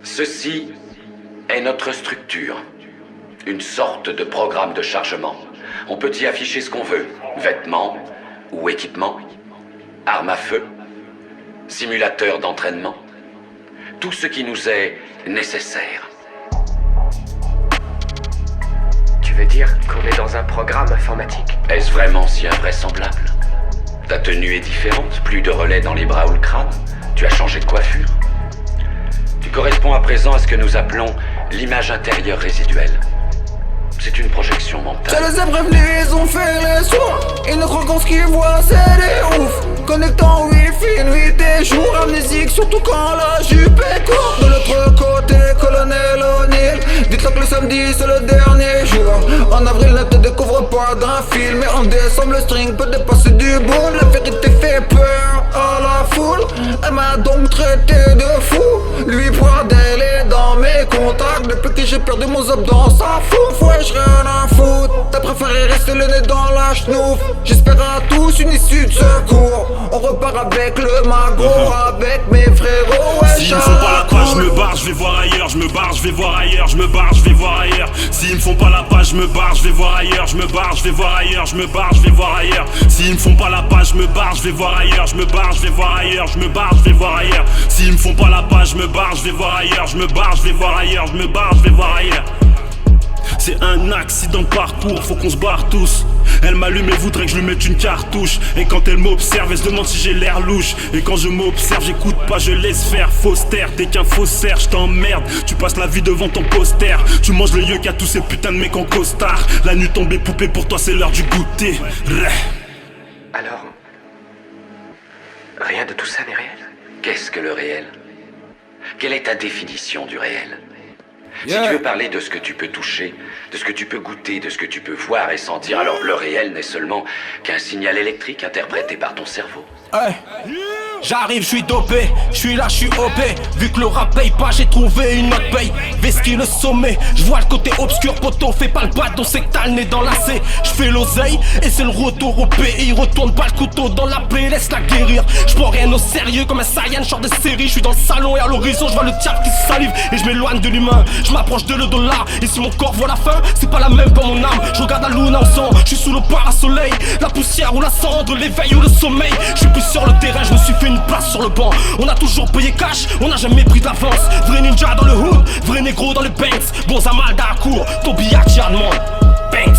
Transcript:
Ceci est notre structure. Une sorte de programme de chargement. On peut y afficher ce qu'on veut. Vêtements ou équipements, armes à feu, simulateurs d'entraînement. Tout ce qui nous est nécessaire. Tu veux dire qu'on est dans un programme informatique? Est-ce vraiment si invraisemblable? Ta tenue est différente, plus de relais dans les bras ou le crâne. Tu as changé de coiffure. Tu corresponds à présent à ce que nous appelons l'image intérieure résiduelle. C'est une projection mentale. Je les ai prévenus, ils ont fait les sourds. Ils ne croient qu'en ce qu'ils voient, c'est des ouf. Connectant wifi, nuit et jour. Amnésique, surtout quand la jupe est courte. De l'autre côté, colonel O'Neill. Dites-leur que le samedi, c'est le dernier jour. En avril, ne te découvre pas d'un film. Mais en décembre, le string peut dépasser du boom. La vérité fait peur à la foule. Elle m'a donc traité de fou. Lui, bordel est dans mes contacts. Depuis que j'ai perdu mon zob dans sa fouf. Ouais, rien à foutre. T'as préféré rester le nez dans la chenouf. J'espère à tous une issue de secours. On repart avec le magot, avec mes frérots. Ouais, s'ils me font pas la page, je me barre, je vais voir ailleurs. Je me barre, je vais voir ailleurs. Je me barre, je vais voir ailleurs. S'ils me font pas la page, je me barre, je vais voir ailleurs. Je me barre, je vais voir ailleurs. Je me barre, je vais voir ailleurs. S'ils me font pas la page, je me barre, je vais voir ailleurs. Je me barre, je vais voir ailleurs. Je me barre, je vais voir ailleurs. S'ils me font pas la page, je me barre, je vais voir ailleurs. Je me barre, je vais voir ailleurs. Je me barre, je vais voir ailleurs. C'est un accident de parcours, faut qu'on se barre tous. Elle m'allume et voudrait que je lui mette une cartouche. Et quand elle m'observe, elle se demande si j'ai l'air louche. Et quand je m'observe, j'écoute pas, je laisse faire. Fausse terre, t'es qu'un faussaire, je t'emmerde. Tu passes la vie devant ton poster. Tu manges le yeux à tous ces putains de mecs en costard. La nuit tombée poupée, pour toi c'est l'heure du goûter. Alors, rien de tout ça n'est réel? Qu'est-ce que le réel? Quelle est ta définition du réel? Si tu veux parler de ce que tu peux toucher, de ce que tu peux goûter, de ce que tu peux voir et sentir, alors le réel n'est seulement qu'un signal électrique interprété par ton cerveau. Hey. J'arrive, je suis dopé, je suis là, je suis OP. Vu que le rap paye pas, j'ai trouvé une autre paye. Vesqui le sommet, je vois le côté obscur, poteau. Fais pas le bâton, c'est que t'as le nez dans la C. Je fais l'oseille et c'est le retour au pays. Retourne pas le couteau dans la plaie, laisse-la guérir. Je prends rien au sérieux comme un Saiyan, genre de série. Je suis dans le salon et à l'horizon, je vois le diable qui se salive. Et je m'éloigne de l'humain, je m'approche de le dollar. Et si mon corps voit la fin, c'est pas la même pour mon âme. Je regarde la lune en sang, je suis sous le parasoleil. La poussière ou la cendre, l'éveil ou le sommeil. Je suis plus sur le terrain, je me suis fait une place sur le banc. On a toujours payé cash, on n'a jamais pris d'avance. Vrai ninja dans le hood, vrai négro dans le Banks. Bon Zamal d'Akour, ton billard t'y demande. Banks.